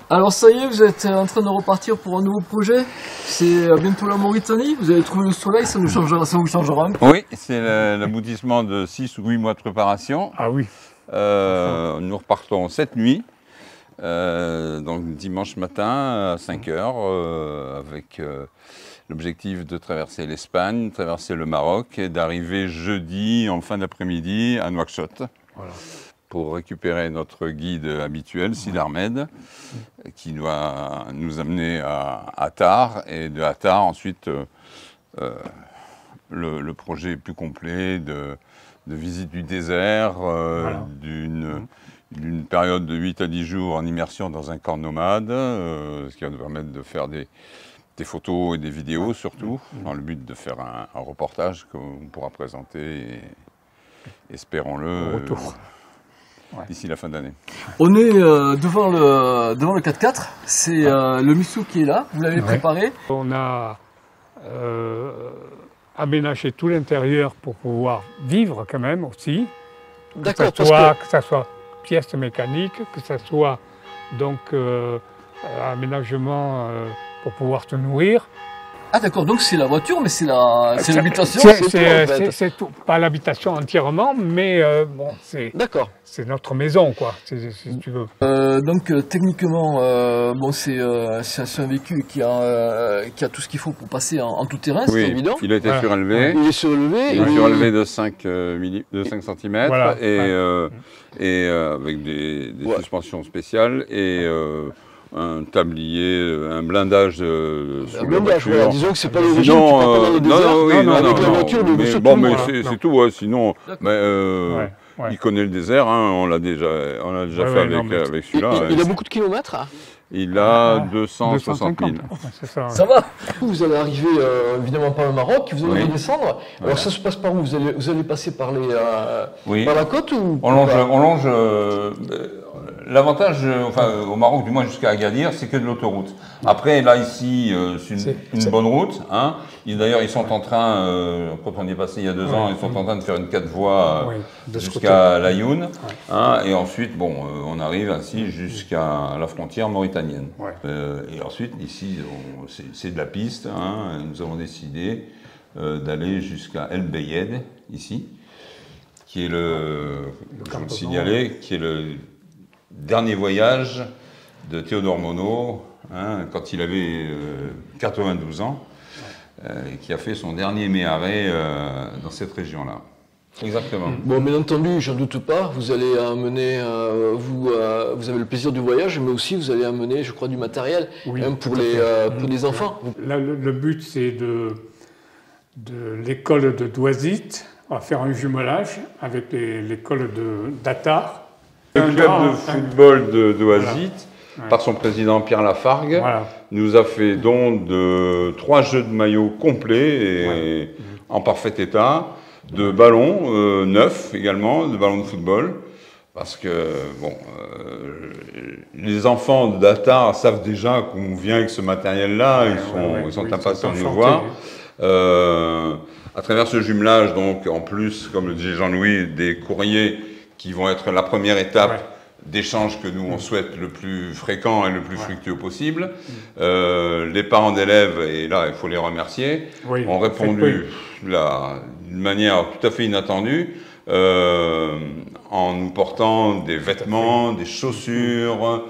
Alors ça y est, vous êtes en train de repartir pour un nouveau projet. C'est bientôt la Mauritanie. Vous avez trouvé le soleil, ça vous changera un peu. Oui, c'est l'aboutissement de 6 ou 8 mois de préparation. Ah oui. Nous repartons cette nuit, donc dimanche matin à 5 h, avec l'objectif de traverser l'Espagne, traverser le Maroc et d'arriver jeudi en fin d'après-midi à Nouakchott. Voilà. Pour récupérer notre guide habituel, Sid Ahmed, qui doit nous amener à Attar, et de Attar ensuite le projet plus complet de visite du désert, voilà. d'une période de 8 à 10 jours en immersion dans un camp nomade, ce qui va nous permettre de faire des photos et des vidéos surtout, dans le but de faire un reportage qu'on pourra présenter, et, espérons-le, d'ici la fin d'année. On est devant le 4x4, c'est le Mitsou qui est là, vous l'avez préparé. On a aménagé tout l'intérieur pour pouvoir vivre quand même aussi. D'accord, que ça soit pièces mécaniques, que ça soit donc aménagement pour pouvoir se nourrir. Ah d'accord, donc c'est la voiture, mais c'est l'habitation. C'est tout, pas l'habitation entièrement, mais bon, c'est notre maison, quoi, si tu veux. Donc techniquement, bon, c'est un véhicule qui a tout ce qu'il faut pour passer en tout terrain, c'est évident. Il a été surélevé. Il est surélevé. Il est surélevé de 5 cm, voilà. Et avec des suspensions spéciales et un tablier, un blindage sous la voiture. Voilà, disons que c'est pas l'origine, non, avec la voiture, mais bon, mais c'est tout, ouais, sinon, il connaît le désert, hein, on l'a déjà fait avec celui-là. Il a beaucoup de kilomètres. Il a 260 000. Ça va. Vous allez arriver évidemment par le Maroc, vous allez redescendre. Alors ça se passe par où? Vous allez passer par la côte ou on longe l'avantage, au Maroc, du moins jusqu'à Agadir, c'est que de l'autoroute. Après, là, ici, c'est une bonne route. Hein. D'ailleurs, ils sont en train, quand on y est passé il y a 2 ans, ils sont en train de faire une 4 voies jusqu'à Laayoune. Hein, et ensuite, bon, on arrive ainsi jusqu'à la frontière mauritanienne. Et ensuite, ici, c'est de la piste. Hein, nous avons décidé d'aller jusqu'à El Beyed, ici, qui est je vais le signaler, qui est le dernier voyage de Théodore Monod, hein, quand il avait 92 ans, qui a fait son dernier méharé dans cette région-là. Exactement. Bon, bien entendu, j'en doute pas, vous allez amener, vous avez le plaisir du voyage, mais aussi vous allez amener, je crois, du matériel pour les enfants. Là, le but, c'est de l'école de Douazit, on va faire un jumelage avec l'école d'Attar. Le club de football de Douazit, par son président Pierre Lafargue, nous a fait don de 3 jeux de maillots complets et en parfait état, de ballons neufs également, de ballons de football, parce que bon, les enfants d'Attar savent déjà qu'on vient avec ce matériel-là, ils sont impatients de nous voir. À travers ce jumelage, donc en plus, comme le disait Jean-Louis, des courriers qui vont être la première étape d'échange que nous on souhaite le plus fréquent et le plus fructueux possible. Les parents d'élèves, et là il faut les remercier, ont répondu d'une manière tout à fait inattendue, en nous portant des vêtements, des chaussures,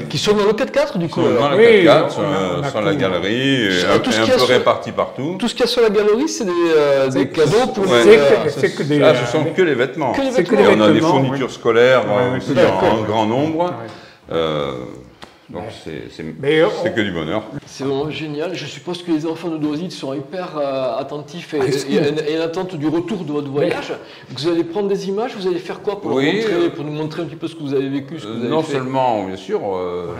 qui sont dans le 4x4 du coup. Dans le 4x4, sur la galerie, et un peu répartis partout. Tout ce qu'il y a sur la galerie, c'est des cadeaux pour les... ce sont que les vêtements. On a des fournitures scolaires en grand nombre. Donc c'est que du bonheur. C'est vraiment génial. Je suppose que les enfants de Douazit seront hyper attentifs et en attente du retour de votre voyage. Vous allez prendre des images, vous allez faire quoi pour nous montrer un petit peu ce que vous avez vécu, ce que vous avez fait. Seulement, bien sûr,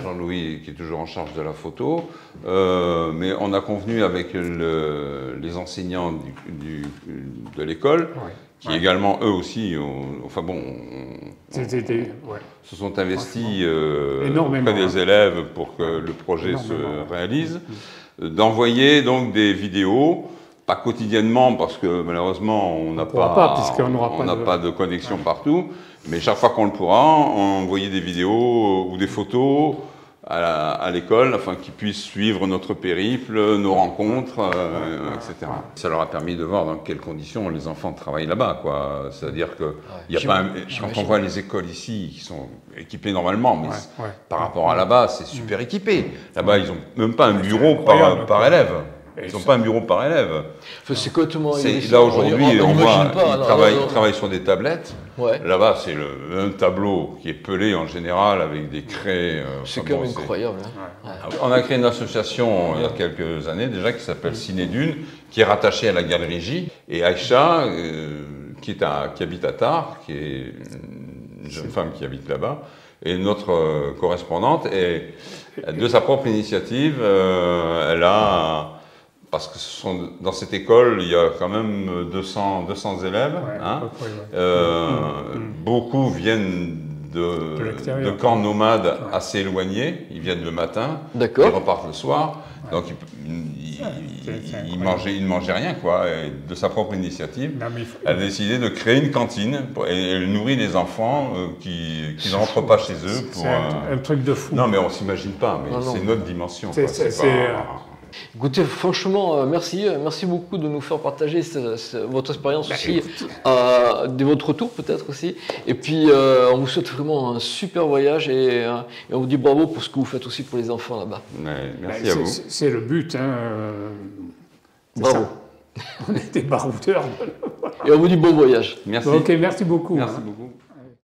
Jean-Louis qui est toujours en charge de la photo, mais on a convenu avec les enseignants de l'école, qui également, eux aussi, se sont investis auprès des élèves pour que le projet se réalise, d'envoyer donc des vidéos, pas quotidiennement parce que malheureusement on n'a pas de connexion partout, Mais chaque fois qu'on le pourra, on envoyer des vidéos ou des photos à l'école, afin qu'ils puissent suivre notre périple, nos rencontres, etc. Ça leur a permis de voir dans quelles conditions les enfants travaillent là-bas, quoi. C'est-à-dire que il y a pas quand on voit les écoles ici qui sont équipées normalement, mais par rapport à là-bas, c'est super équipé. Là-bas, ils n'ont même pas un bureau par élève. Ils n'ont pas un bureau par élève. C'est complètement... Là, aujourd'hui, on voit ils travaillent sur des tablettes. Ouais. Là-bas, c'est un tableau qui est pelé en général avec des craies. C'est quand même incroyable. Hein. Ouais. On a créé une association il y a quelques années déjà qui s'appelle Ciné Dune, qui est rattachée à la Galerie J. Et Aïcha, qui habite à Tarbes, qui est une jeune femme qui habite là-bas, est notre correspondante. Et de sa propre initiative, elle a... Parce que dans cette école, il y a quand même 200 élèves. Beaucoup viennent de camps nomades assez éloignés. Ils viennent le matin, ils repartent le soir. Donc ils ne mangeaient rien, quoi. Et de sa propre initiative, elle a décidé de créer une cantine et elle nourrit les enfants qui ne rentrent pas chez eux. C'est un truc de fou. Non, mais on ne s'imagine pas. Mais c'est notre dimension. Écoutez, franchement, merci beaucoup de nous faire partager votre expérience aussi, de votre retour peut-être aussi. Et puis, on vous souhaite vraiment un super voyage et on vous dit bravo pour ce que vous faites aussi pour les enfants là-bas. Merci à vous. C'est le but. Hein, bravo. On est des baroudeurs. Et on vous dit bon voyage. Merci. Ok, merci beaucoup. Merci beaucoup.